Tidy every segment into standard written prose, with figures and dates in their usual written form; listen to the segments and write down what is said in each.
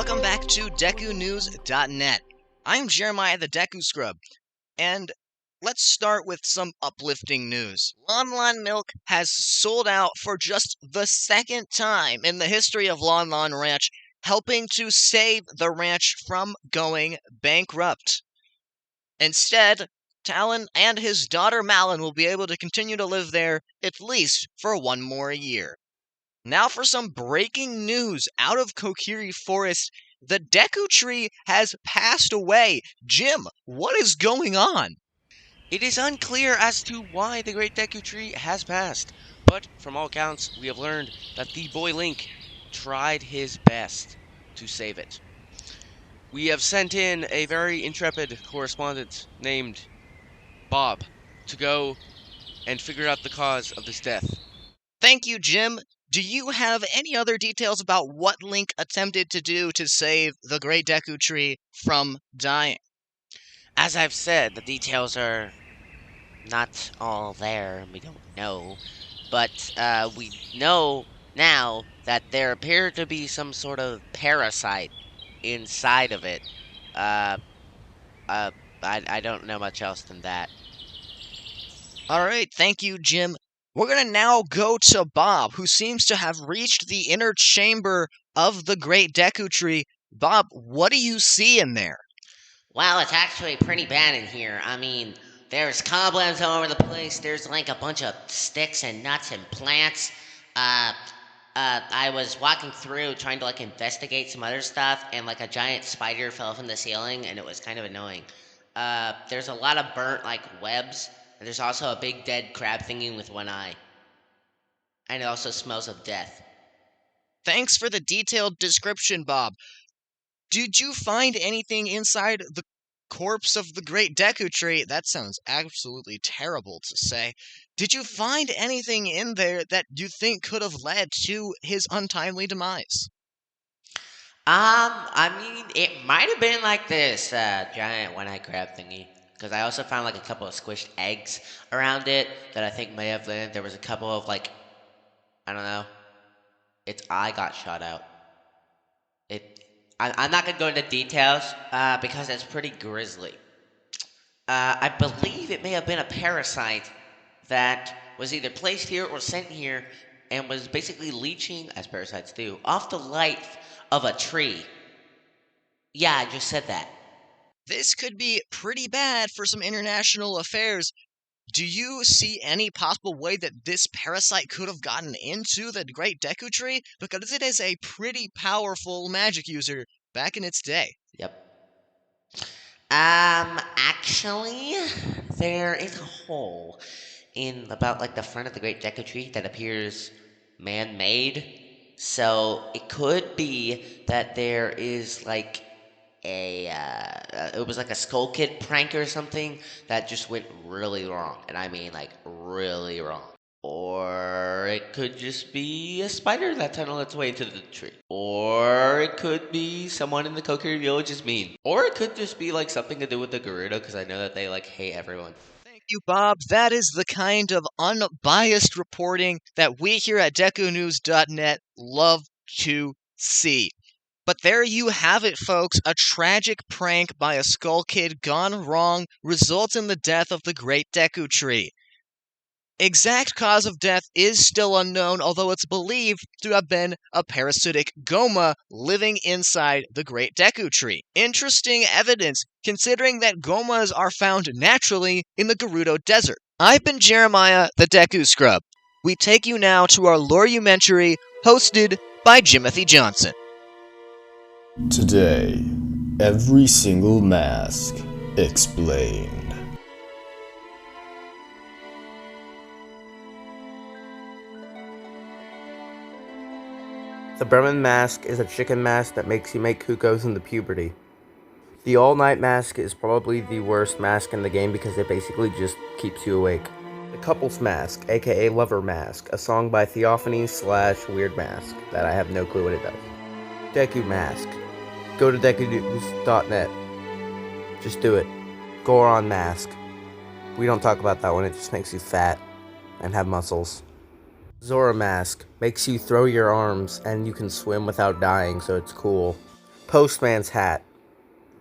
Welcome back to DekuNews.net. I'm Jeremiah the Deku Scrub, and let's start with some uplifting news. Lon Lon Milk has sold out for just the second time in the history of Lon Lon Ranch, helping to save the ranch from going bankrupt. Instead, Talon and his daughter Malin will be able to continue to live there at least for one more year. Now for some breaking news out of Kokiri Forest. The Deku Tree has passed away. Jim, what is going on? It is unclear as to why the Great Deku Tree has passed, but from all accounts, we have learned that the boy Link tried his best to save it. We have sent in a very intrepid correspondent named Bob to go and figure out the cause of this death. Thank you, Jim. Do you have any other details about what Link attempted to do to save the Great Deku Tree from dying? As I've said, the details are not all there, and we don't know. But we know now that there appeared to be some sort of parasite inside of it. Uh, I don't know much else than that. Alright, thank you, Jim. We're gonna now go to Bob, who seems to have reached the inner chamber of the Great Deku Tree. Bob, what do you see in there? Well, it's actually pretty bad in here. I mean, there's cobwebs all over the place. There's like a bunch of sticks and nuts and plants. I was walking through trying to like investigate some other stuff, and like a giant spider fell from the ceiling, and it was kind of annoying. There's a lot of burnt like webs, and there's also a big dead crab thingy with one eye. And it also smells of death. Thanks for the detailed description, Bob. Did you find anything inside the corpse of the Great Deku Tree? That sounds absolutely terrible to say. Did you find anything in there that you think could have led to his untimely demise? I mean, it might have been like this giant one-eyed crab thingy. Because I also found like a couple of squished eggs around it that I think may have been. There was a couple of like, I don't know. Its eye got shot out. I'm not gonna go into details because it's pretty grisly. I believe it may have been a parasite that was either placed here or sent here and was basically leeching, as parasites do, off the life of a tree. Yeah, I just said that. This could be pretty bad for some international affairs. Do you see any possible way that this parasite could have gotten into the Great Deku Tree? Because it is a pretty powerful magic user back in its day. Yep. Actually, there is a hole in about like the front of the Great Deku Tree that appears man-made. So it could be that there is like it was like a Skull Kid prank or something that just went really wrong, and I mean like really wrong. Or it could just be a spider that tunneled its way into the tree. Or it could be someone in the Kokiri village is mean. Or it could just be like something to do with the Gerudo, because I know that they like hate everyone. Thank you, Bob. That is the kind of unbiased reporting that we here at DekuNews.net love to see. But there you have it, folks. A tragic prank by a Skull Kid gone wrong results in the death of the Great Deku Tree. Exact cause of death is still unknown, although it's believed to have been a parasitic goma living inside the Great Deku Tree. Interesting evidence, considering that gomas are found naturally in the Gerudo Desert. I've been Jeremiah the Deku Scrub. We take you now to our Loreumentary, hosted by Jimothy Johnson. Today, every single mask explained. The Bremen mask is a chicken mask that makes you make who goes into puberty. The all-night mask is probably the worst mask in the game because it basically just keeps you awake. The couples mask, aka lover mask, a song by Theophany/Weird Mask that I have no clue what it does. Deku mask. Go to DekuNews.net. Just do it. Goron mask. We don't talk about that one, it just makes you fat and have muscles. Zora mask makes you throw your arms and you can swim without dying, so it's cool. Postman's hat.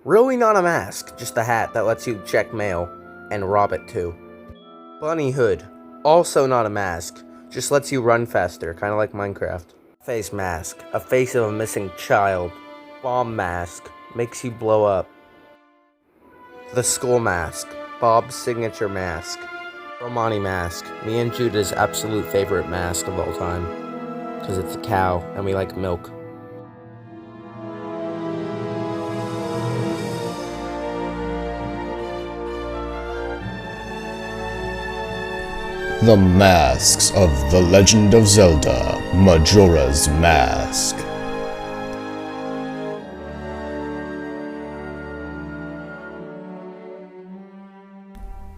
Really not a mask, just a hat that lets you check mail and rob it too. Bunny hood. Also not a mask, just lets you run faster, kind of like Minecraft. Face mask. A face of a missing child. Bomb mask. Makes you blow up. The skull mask. Bob's signature mask. Romani mask. Me and Judah's absolute favorite mask of all time. Because it's a cow and we like milk. The Masks of The Legend of Zelda: Majora's Mask.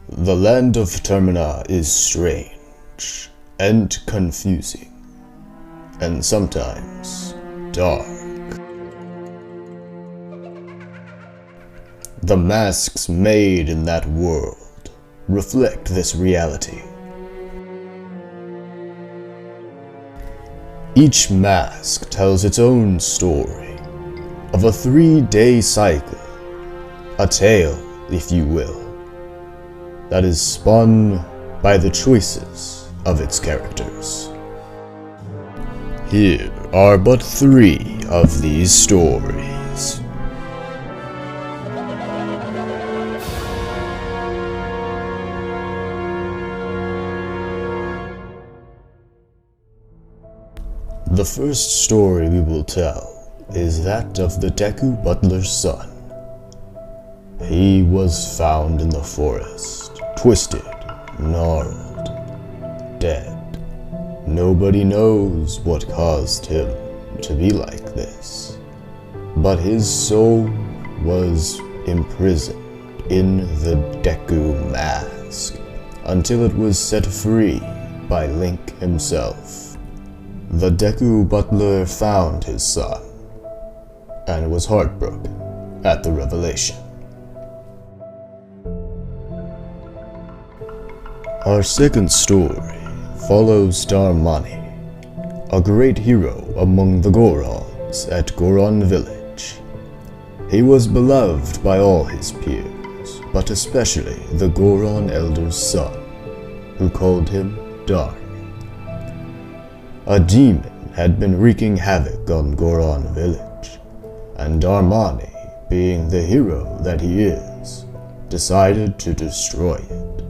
The land of Termina is strange and confusing, and sometimes dark. The masks made in that world reflect this reality. Each mask tells its own story of a 3-day cycle, a tale, if you will, that is spun by the choices of its characters. Here are but 3 of these stories. The first story we will tell is that of the Deku butler's son. He was found in the forest, twisted, gnarled, dead. Nobody knows what caused him to be like this, but his soul was imprisoned in the Deku mask until it was set free by Link himself. The Deku butler found his son and was heartbroken at the revelation. Our second story follows Darmani, a great hero among the Gorons at Goron Village. He was beloved by all his peers, but especially the Goron Elder's son, who called him Dark. A demon had been wreaking havoc on Goron Village, and Darmani, being the hero that he is, decided to destroy it,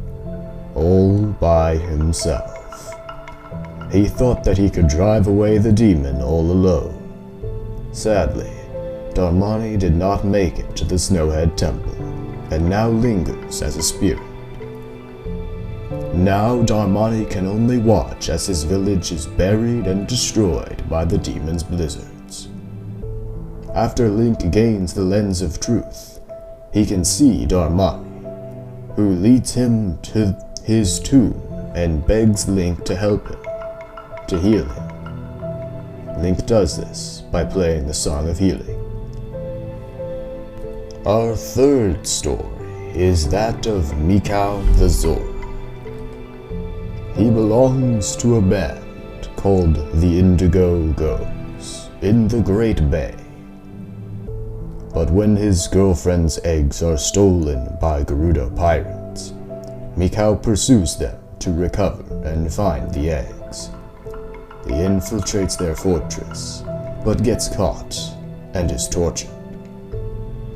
all by himself. He thought that he could drive away the demon all alone. Sadly, Darmani did not make it to the Snowhead Temple, and now lingers as a spirit. Now Darmani can only watch as his village is buried and destroyed by the demon's blizzards. After Link gains the Lens of Truth, he can see Darmani, who leads him to his tomb and begs Link to help him, to heal him. Link does this by playing the Song of Healing. Our third story is that of Mikau the Zora. He belongs to a band called the Indigo Goes in the Great Bay. But when his girlfriend's eggs are stolen by Gerudo pirates, Mikau pursues them to recover and find the eggs. He infiltrates their fortress, but gets caught and is tortured.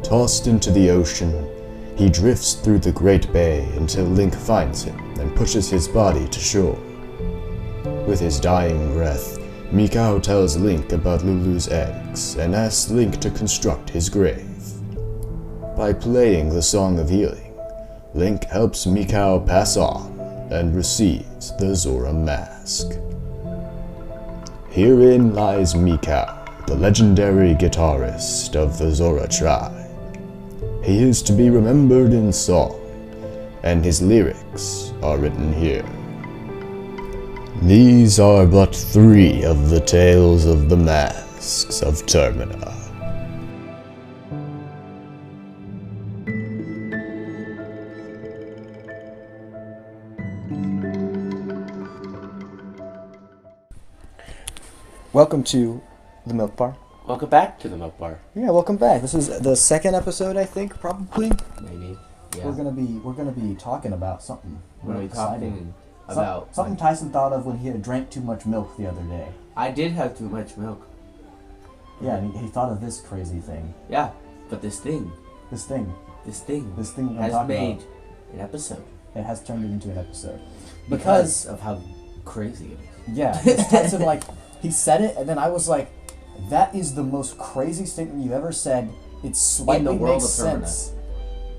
Tossed into the ocean, he drifts through the Great Bay until Link finds him and pushes his body to shore. With his dying breath, Mikau tells Link about Lulu's eggs and asks Link to construct his grave. By playing the Song of Healing, Link helps Mikau pass on and receives the Zora mask. Herein lies Mikau, the legendary guitarist of the Zora tribe. He is to be remembered in song, and his lyrics are written here. These are but 3 of the tales of the masks of Termina. Welcome to the Milk Bar. Welcome back to the Milk Bar. Yeah, welcome back. This is the second episode, I think, probably. Maybe. Yeah. We're gonna be talking about something. We're really talking about something Tyson thought of when he had drank too much milk the other day. I did have too much milk. Yeah, and he thought of this crazy thing. Yeah, but this thing This thing I'm has talking made about, an episode it has turned it into an episode. because of how crazy it is. Yeah, because Tyson, like, he said it, and then I was like, that is the most crazy statement you ever said. It slightly In the world makes of Termina. sense.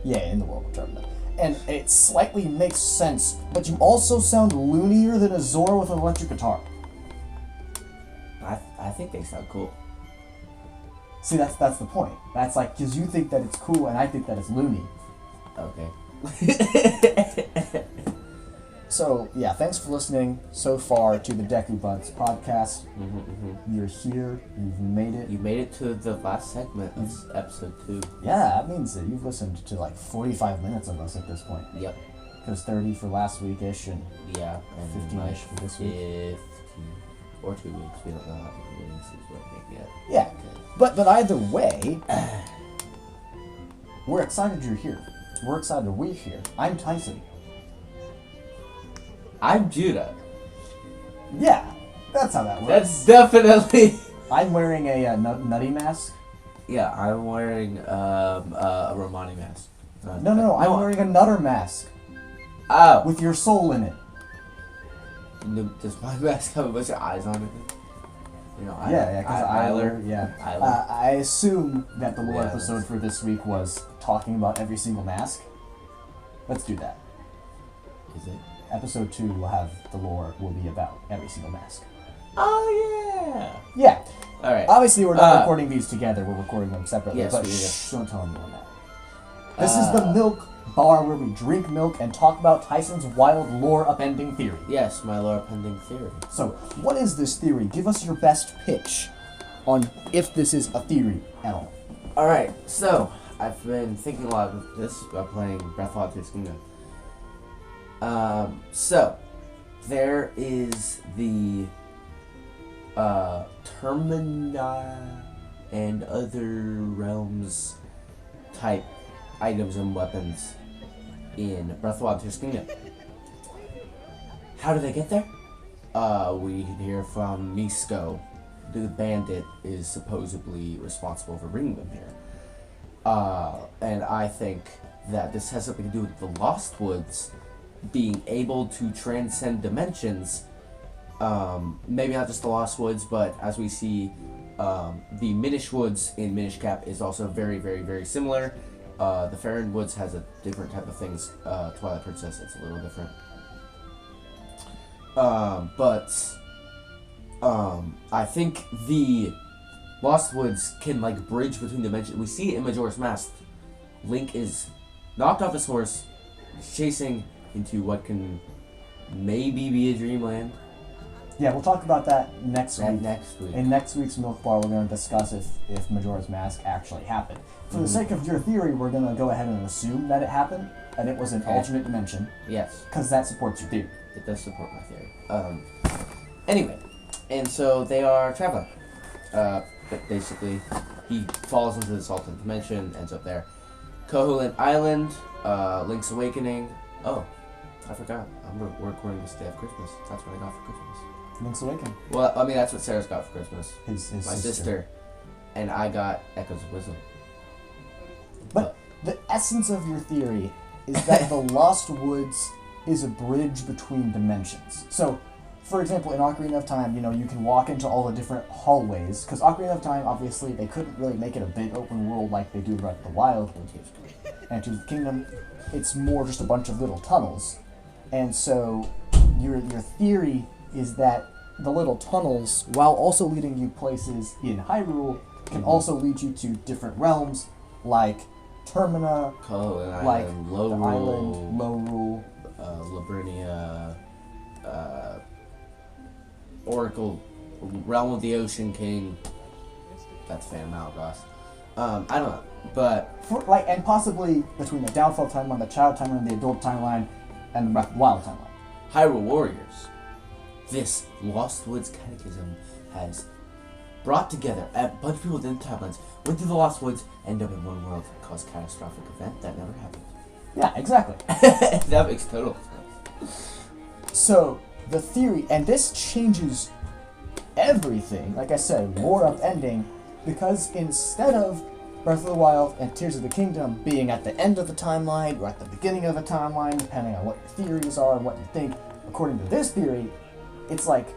Yeah, in the world of Termina. And it slightly makes sense, but you also sound loonier than a Zora with an electric guitar. I think they sound cool. See, that's the point. That's like, because you think that it's cool, and I think that it's loony. Okay. So, yeah, thanks for listening so far to the Deku Buds podcast. You're here. You've made it. You made it to the last segment of episode 2. Yeah, that means that you've listened to like 45 minutes of us at this point. Yep. Because 30 for last week-ish and Yeah. And 15-ish for this week. 15 or 2 weeks. We don't know how many weeks is working yet. Yeah. But either way, we're excited you're here. We're excited we're here. I'm Tyson. I'm Judah. Yeah, that's how that works. That's definitely. I'm wearing a nutty mask. Yeah, I'm wearing a Romani mask. No, I'm wearing a nutter mask Oh. with your soul in it. Does my mask have a bunch of eyes on it? You know, Yeah, because Eyler. Eyler. I assume that the lore Yeah, episode for this week was talking about every single mask. Let's do that. Is it? Episode 2 will be about every single mask. Oh yeah. Yeah. All right. Obviously, we're not recording these together. We're recording them separately. Yes, but we do. shh, don't tell anyone that. This is the Milk Bar where we drink milk and talk about Tyson's wild lore upending theory. Yes, my lore pending theory. So, what is this theory? Give us your best pitch on if this is a theory at all. All right. So I've been thinking a lot of this while playing Breath of Water Kingdom. So there is the Termina and other realms type items and weapons in Breath of Water Kingdom. How do they get there? We hear from Misko. The bandit is supposedly responsible for bringing them here. And I think that this has something to do with the Lost Woods being able to transcend dimensions. Maybe not just the Lost Woods, but as we see, the Minish Woods in Minish Cap is also very, very, very similar. The Farron Woods has a different type of things. Twilight Princess, it's a little different. I think the Lost Woods can like bridge between dimensions. We see it in Majora's Mask. Link is knocked off his horse, chasing into what can maybe be a dreamland. Yeah, we'll talk about that next week. Next week. In next week's Milk Bar, we're going to discuss if Majora's Mask actually happened. For the sake of your theory, we're going to go ahead and assume that it happened, and it was an alternate dimension, Yes, because that supports your theory. it does support my theory. Anyway, and so they are traveling. But basically, he falls into this alternate dimension, ends up there. Koholint Island, Link's Awakening. Oh, I forgot. We're recording this day of Christmas. That's what I got for Christmas. Link's Awakening. Well, I mean, that's what Sarah's got for Christmas. His My sister. And I got Echoes of Wisdom. But the essence of your theory is that the Lost Woods is a bridge between dimensions. So, for example, in Ocarina of Time, you can walk into all the different hallways, because Ocarina of Time, obviously, they couldn't really make it a big open world like they do Breath of the Wild and Tears of the Kingdom. It's more just a bunch of little tunnels. And so, your theory is that the little tunnels, while also leading you places in Hyrule, can also lead you to different realms, like Termina, Koholint like Island, the island, Lorule, Labrinia, Oracle, Realm of the Ocean King. That's Fan Malgoth. I don't know, but and possibly between the Downfall timeline, the Child timeline, the Adult timeline, and the Breath of the Wild timeline. Hyrule Warriors. This Lost Woods Catechism has brought together a bunch of people within the timelines, went through the Lost Woods, ended up in one world, caused a catastrophic event that never happened. Yeah, exactly. That makes total sense. So, the theory, and this changes everything, like I said, more upending, because instead of Breath of the Wild and Tears of the Kingdom being at the end of the timeline or at the beginning of the timeline, depending on what your theories are and what you think, according to this theory, it's like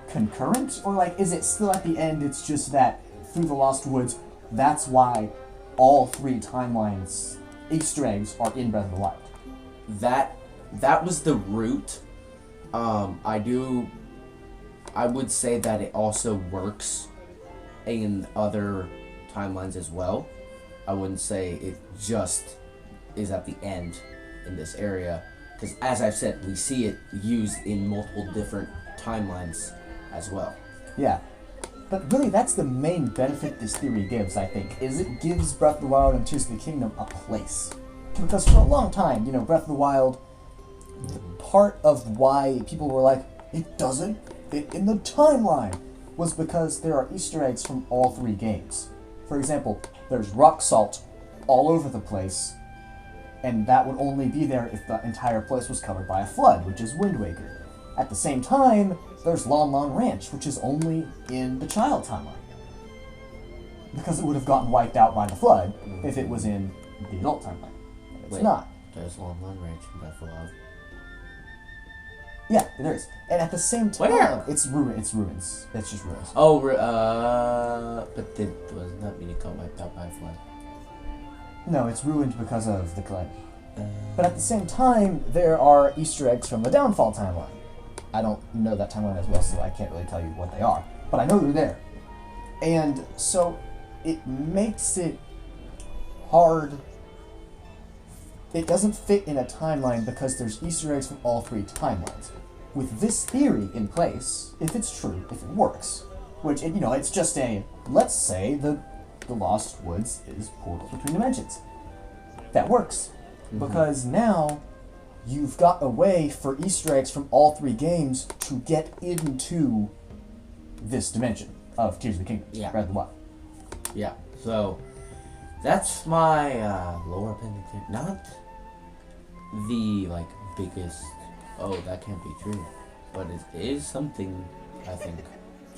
concurrent, or like is it still at the end? It's just that through the Lost Woods, that's why all 3 timelines Easter eggs are in Breath of the Wild. That was the root. I would say that it also works in other timelines as well. I wouldn't say it just is at the end in this area, because as I've said, we see it used in multiple different timelines as well. Yeah. But really, that's the main benefit this theory gives, I think, is it gives Breath of the Wild and Tears of the Kingdom a place. Because for a long time, Breath of the Wild, part of why people were like, it doesn't fit in the timeline, was because there are Easter eggs from all 3 games. For example, there's rock salt all over the place, and that would only be there if the entire place was covered by a flood, which is Wind Waker. At the same time, there's Lon Lon Ranch, which is only in the child timeline. Because it would have gotten wiped out by the flood if it was in the adult timeline. It's not. There's Lon Lon Ranch in Breath of the Wild. Yeah, there is. And at the same time, Where? it's ruins. It's just ruins. Oh, but wasn't that mean it got wiped out by a flood? No, it's ruined because of the calamity. But at the same time, there are Easter eggs from the Downfall timeline. I don't know that timeline as well, so I can't really tell you what they are. But I know they're there. And so, it makes it hard. It doesn't fit in a timeline because there's Easter eggs from all 3 timelines. With this theory in place, if it's true, if it works, which, it's just let's say the Lost Woods is portals between dimensions. That works. Because now, you've got a way for Easter eggs from all 3 games to get into this dimension of Tears of the Kingdom. Yeah. Breath of the Wild. Yeah, so that's my lower opinion. Not the biggest, oh, that can't be true, but it is something I think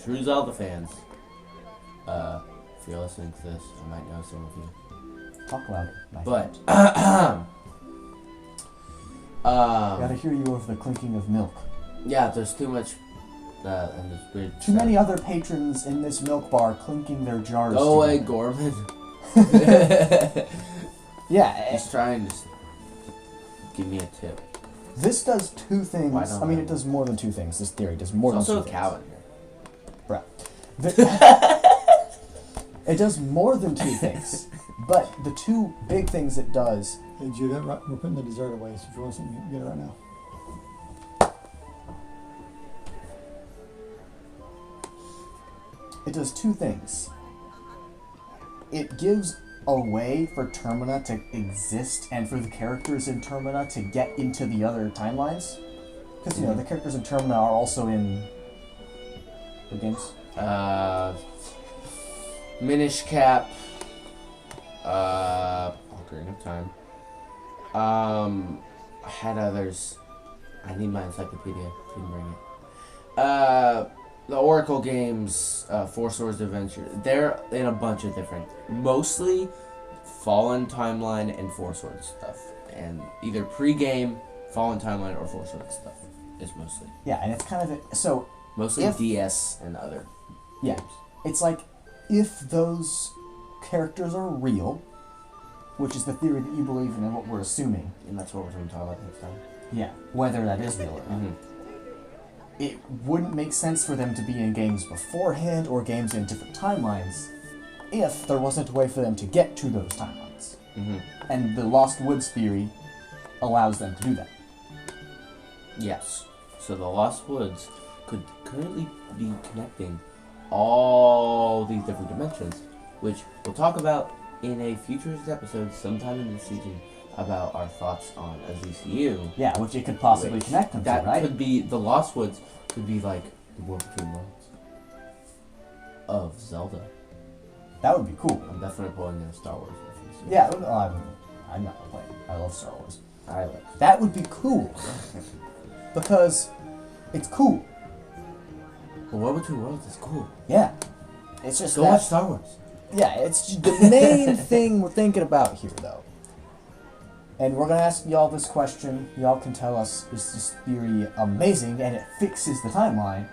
true Zelda fans. If you're listening to this, I might know some of you. Talk loud. But Gotta hear you over the clinking of milk. yeah, there's too much and there's weird Too many other patrons in this milk bar clinking their jars. Go away, together. Gorman. Yeah, He's trying to give me a tip. this does 2 things. Why don't I mean, I? it does more than 2 things. This theory does more There's than also 2 a things. cow in here. It does more than 2 things. But the 2 big things it does. Hey Judah, we're putting the dessert away, so if you want something, you can get it right now. It does 2 things. It gives a way for Termina to exist and for the characters in Termina to get into the other timelines. Because, the characters in Termina are also in the games. Minish Cap. Ocarina of Time. I had others. I need my encyclopedia. Didn't bring it. The Oracle games, Four Swords Adventure. They're in a bunch of different, mostly Fallen Timeline and Four Swords stuff. And either pre-game, Fallen Timeline, or Four Swords stuff is mostly. Yeah, and it's kind of... So, Mostly If- DS and other yeah. games. It's like, if those characters are real, which is the theory that you believe in and what we're assuming, And that's what we're going to talk about next time. yeah, whether that is real or not, it wouldn't make sense for them to be in games beforehand or games in different timelines if there wasn't a way for them to get to those timelines. And the Lost Woods theory allows them to do that. Yes. So the Lost Woods could currently be connecting all these different dimensions, which we'll talk about in a futurist episode sometime in this season about our thoughts on ZCU. Yeah, which it could possibly connect them That to, right? could be, the Lost Woods could be like the world between worlds. of Zelda. That would be cool. I'm definitely pulling in a Star Wars reference. Yeah, I'm not gonna play it. I love Star Wars. I like. That would be cool. Because it's cool. But War Between Worlds is cool. Yeah. It's just Go that, watch Star Wars. Yeah, it's just the main thing we're thinking about here, though. And we're going to ask y'all this question. Y'all can tell us, is this theory amazing and it fixes the timeline?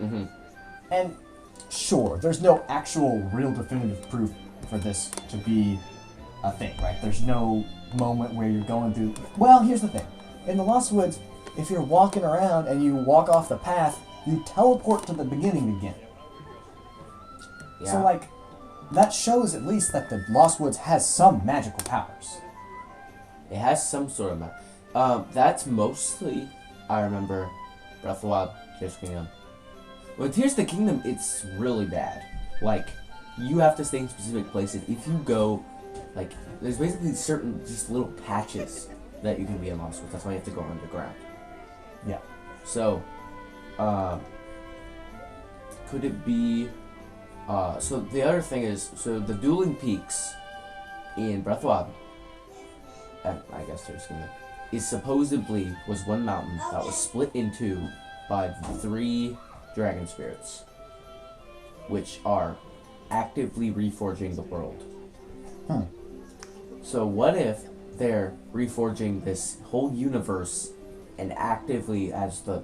Mm-hmm. And sure, there's no actual real definitive proof for this to be a thing, right? There's no moment where you're going through... Well, here's the thing. In the Lost Woods, if you're walking around and you walk off the path, you teleport to the beginning again. Yeah. So, like, that shows at least that the Lost Woods has some magical powers. It has some sort of map. That's mostly, I remember, Breath of the Wild, Tears of the Kingdom. With Tears of the Kingdom, it's really bad. Like, you have to stay in specific places. If you go, like, there's basically certain just little patches that you can be in Lost Woods. That's why you have to go underground. Yeah. So, could it be... so the other thing is, so the dueling peaks in Breath of the Wild, I guess Tears of the Kingdom, is supposedly was one mountain that was split in two by the 3 dragon spirits, which are actively reforging the world. So what if they're reforging this whole universe and actively, as the,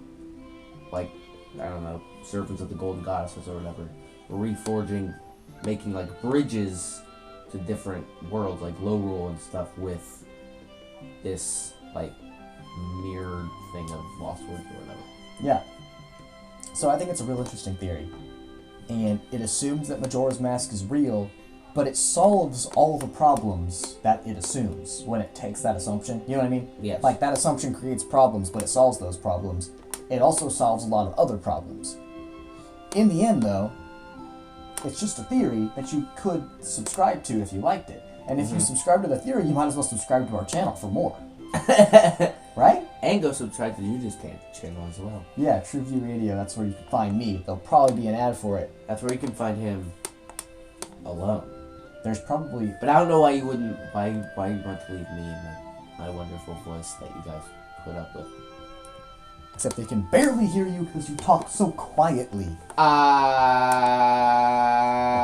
like, I don't know, servants of the golden goddesses or whatever, reforging, making like bridges to different worlds, like Lorule and stuff, with this like mirrored thing of Lost Woods or whatever. Yeah. So I think it's a real interesting theory. And it assumes that Majora's Mask is real, but it solves all the problems that it assumes when it takes that assumption. You know what I mean? Yes. Like, that assumption creates problems, but it solves those problems. It also solves a lot of other problems. In the end, though, it's just a theory that you could subscribe to if you liked it. And if you subscribe to the theory, you might as well subscribe to our channel for more. Right? And go subscribe to Judas channel as well. Yeah, True View Radio, that's where you can find me. There'll probably be an ad for it. That's where you can find him alone. There's probably... But I don't know why you wouldn't, why you want to leave me and my wonderful voice that you guys put up with. Except they can barely hear you because you talk so quietly.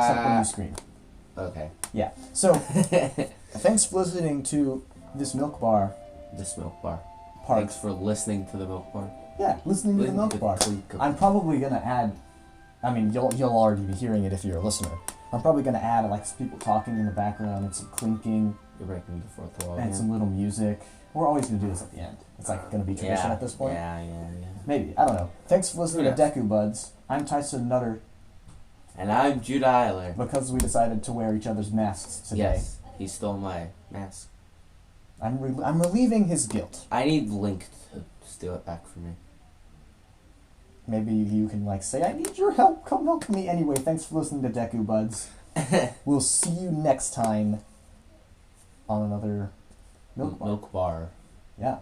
Except when you scream. Okay. Yeah. So, thanks for listening to this milk bar. This milk bar. Part. Thanks for listening to the milk bar. Yeah, listening to the milk bar. I'm probably gonna add. I mean, you'll already be hearing it if you're a listener. I'm probably gonna add like some people talking in the background and some clinking. You're breaking the fourth wall. And some little music. We're always gonna do this at the end. It's like gonna be tradition at this point. Yeah. Maybe. I don't know. Thanks for listening to Deku Buds. I'm Tyson Nutter. And I'm Judah Eyler. Because we decided to wear each other's masks today. Yes, he stole my mask. I'm relieving his guilt. I need Link to steal it back from me. Maybe you can like say, I need your help, come help me. Anyway, thanks for listening to Deku Buds. We'll see you next time on another milk bar. Milk bar. Yeah.